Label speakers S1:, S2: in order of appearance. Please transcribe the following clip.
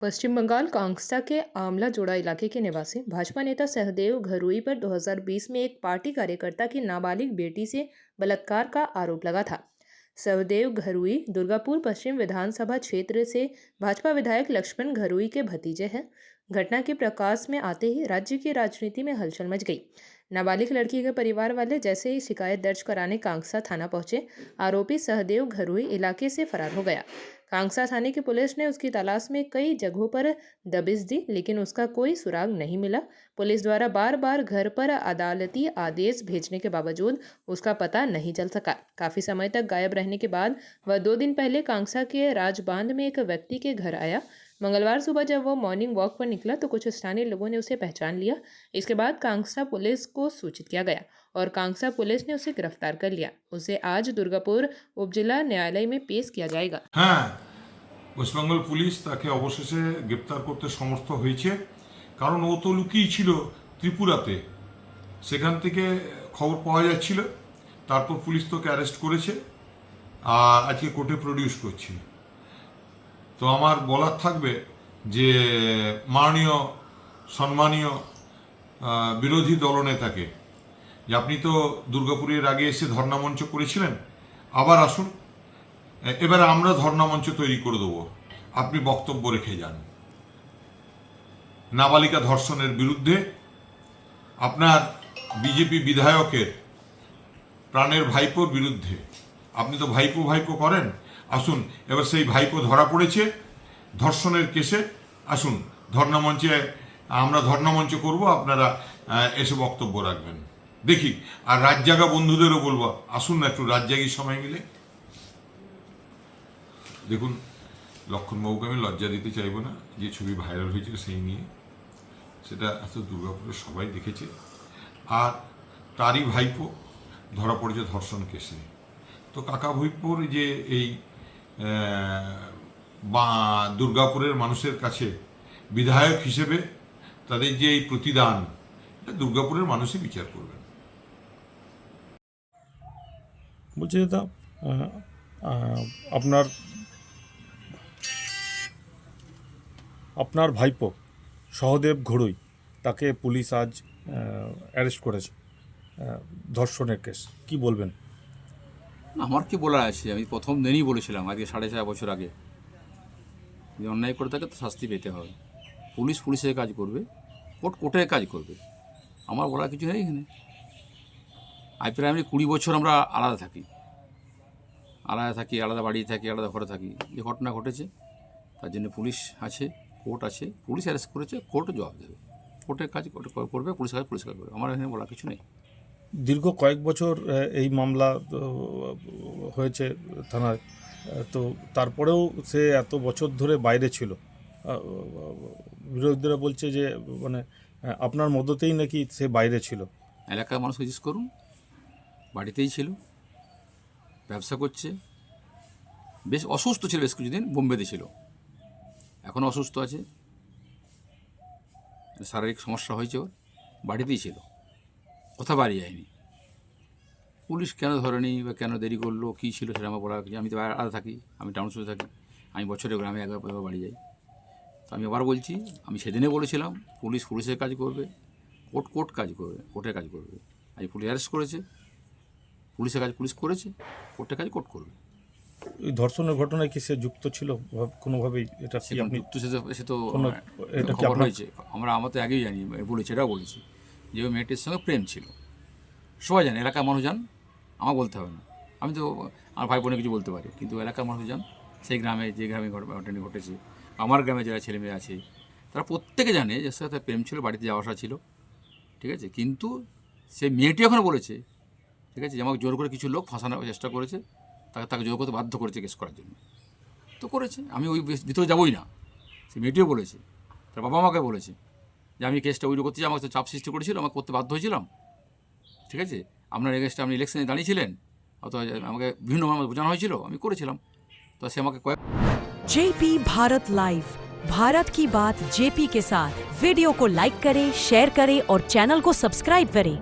S1: पश्चिम बंगाल कांगड़ा के आमला जोड़ा इलाके के निवासी भाजपा नेता सहदेव घरुई पर 2020 में एक पार्टी कार्यकर्ता की नाबालिग बेटी से बलात्कार का आरोप लगा था। सहदेव घरुई दुर्गापुर पश्चिम विधानसभा क्षेत्र से भाजपा विधायक लक्ष्मण घरुई के भतीजे हैं। घटना के प्रकाश में आते ही राज्य की राजनीति में हलचल मच गई। नाबालिग लड़की के परिवार वाले जैसे ही शिकायत दर्ज कराने कांगड़ा थाना पहुंचे, आरोपी सहदेव घरुई इलाके से फरार हो गया। कांगड़ा थाने की पुलिस ने उसकी तलाश में कई जगहों पर दबिश दी, लेकिन उसका कोई सुराग नहीं मिला। पुलिस द्वारा बार बार घर पर अदालती आदेश भेजने के बावजूद उसका पता नहीं चल सका। काफी समय तक गायब रहने के बाद वह 2 दिन पहले कांगड़ा के राजबांध में एक व्यक्ति के घर आया। मंगलवार सुबह जब वो मॉर्निंग वॉक पर निकला तो कुछ स्थानीय लोगों ने उसे पहचान लिया। इसके बाद कांगड़ा पुलिस को सूचित किया गया और कांगड़ा पुलिस ने उसे गिरफ्तार कर लिया। उसे आज दुर्गापुर उपजिला न्यायालय में पेश किया जाएगा।
S2: হ্যাঁ, ওয়েস্টবেঙ্গল পুলিশ তাকে অবশেষে গ্রেপ্তার করতে সমর্থ হয়েছে, কারণ ও তো লুকিয়ে ছিল ত্রিপুরাতে। সেখান থেকে খবর পাওয়া যাচ্ছিল, তারপর পুলিশ তোকে অ্যারেস্ট করেছে আর আজকে কোর্টে প্রডিউস করছে। তো আমার বলার থাকবে যে মাননীয় সম্মানীয় বিরোধী দলনেতাকে যে আপনি তো দুর্গাপুরের আগে এসে ধর্ণামঞ্চ করেছিলেন, আবার আসুন, এবারে আমরা ধর্ণামঞ্চ তৈরি করে দেবো, আপনি বক্তব্য রেখে যান। নাবালিকা ধর্ষণের বিরুদ্ধে আপনার বিজেপি বিধায়কের প্রাণের ভাইপোর বিরুদ্ধে, আপনি তো ভাইপো ভাইপো করেন, আসুন এবার সেই ভাইপো ধরা পড়েছে ধর্ষণের কেসে, আসুন ধর্ণামঞ্চে, আমরা ধর্ণামঞ্চ করব, আপনারা এসে বক্তব্য রাখবেন, দেখি। আর রাত জাগা বন্ধুদেরও বলবো, আসুন না একটু রাত জাগির সময় মিলে। দেখুন, লক্ষণবাবুকে আমি লজ্জা দিতে চাইব না, যে ছবি ভাইরাল হয়েছে সেই নিয়ে, সেটা এত দুর্গাপুরের সবাই দেখেছে। আর তারই ভাইপো ধরা পড়েছে ধর্ষণ কেসে। তো কাকা ভাইপোর যে এই দুর্গাপুরের মানুষের কাছে বিধায়ক হিসেবে তাদের যে এই প্রতিদান, এটা দুর্গাপুরের মানুষই বিচার করবেন।
S3: বলছি দাদা, আপনার ভাইপো সহদেব ঘড়ুই, তাকে পুলিশ আজ অ্যারেস্ট করেছে ধর্ষণের কেস, কি বলবেন?
S4: আমার কি বলার আছে, আমি প্রথম দিনই বলেছিলাম আজকে 4.5 বছর আগে, যদি অন্যায় করে থাকে তো শাস্তি পেতে হবে। পুলিশ পুলিশের কাজ করবে, কোর্ট কোর্টের কাজ করবে, আমার বলার কিছু নেই এখানে। আজ প্রায় 20 বছর আমরা আলাদা থাকি, আলাদা বাড়ি থাকি, আলাদা ঘরে থাকি। যে ঘটনা ঘটেছে তার জন্য পুলিশ আছে, কোর্ট আছে, পুলিশ অ্যারেস্ট করেছে, কোর্টও জবাব দেবে, কোর্টের কাজ করবে, পুলিশ কাজ পুলিশ করবে, আমার এখানে বলার কিছু নেই।
S3: দীর্ঘ কয়েক বছর এই মামলা হয়েছে থানায়, তো তারপরেও সে এত বছর ধরে বাইরে ছিল। বিরোধীরা বলছে যে মানে আপনার মদতেই নাকি সে বাইরে ছিল।
S4: এলাকার মানুষ জিজ্ঞেস করুন, বাড়িতেই ছিল, ব্যবসা করছে, বেশ অসুস্থ ছিল, বেশ কিছুদিন বোম্বেতে ছিল, এখনও অসুস্থ আছে, শারীরিক সমস্যা হয়েছে, ওর বাড়িতেই ছিল, কোথাও বাড়ি যায়নি। পুলিশ কেন ধরেনি বা কেন দেরি করলো, কী ছিল সেটা আমার বলা কিছু। আমি তো আলাদা থাকি, আমি টাউনশিপে থাকি, আমি বছরে গ্রামে একবার বাড়ি যাই। তো আমি আবার বলছি, আমি সেদিনে বলেছিলাম পুলিশ পুলিশের কাজ করবে, কোর্ট কাজ করবে, কোর্টের কাজ করবে। আজ পুলিশ অ্যারেস্ট করেছে, পুলিশের কাজ পুলিশ করেছে, কোর্টের কাজ কোর্ট করবে।
S3: এই ধর্ষণের ঘটনায় কি সে যুক্ত ছিল কোনোভাবেই? এটা কি আপনি
S4: যুক্ত, সে তো এটা খবর হয়েছে, আমার তো আগেই জানি, বলেছি, এটাও বলেছি যে ওই মেয়েটির সঙ্গে প্রেম ছিল, সবাই জানে, এলাকার মানুষ জান, আমার বলতে হবে না। আমি তো আমার ভাই বোনে কিছু বলতে পারি, কিন্তু এলাকার মানুষ জান, সেই গ্রামে যে গ্রামে ঘটনা ঘটেছে, আমার গ্রামে যারা ছেলে মেয়ে আছে তারা প্রত্যেকে জানে যে সাথে প্রেম ছিল, বাড়িতে যাওয়া আসা ছিল, ঠিক আছে। কিন্তু সেই মেয়েটি এখন বলেছে, ঠিক আছে, যে আমাকে জোর করে কিছু লোক ফাঁসানোর চেষ্টা করেছে, তাকে জোর করতে বাধ্য করেছে কেস করার জন্য, তো করেছে। আমি ওই ভিতরে যাবোই না, সে মেয়েটিও বলেছে, তার বাবা আমাকে বলেছে যে আমি কেসটা উইড্রো করতে চাই, আমাকে তো চাপ সৃষ্টি করেছিল, আমাকে করতে বাধ্য হয়েছিলাম, ঠিক আছে। আপনার এগেন্স্টে আপনি ইলেকশনে দাঁড়িয়েছিলেন, অথবা আমাকে বিভিন্নভাবে বোঝানো হয়েছিল, আমি করেছিলাম, তো সে আমাকে
S5: जेपी भारत लाइव, भारत की बात जेपी के साथ। वीडियो को लाइक करें, शेयर करें और चैनल को सब्सक्राइब करें।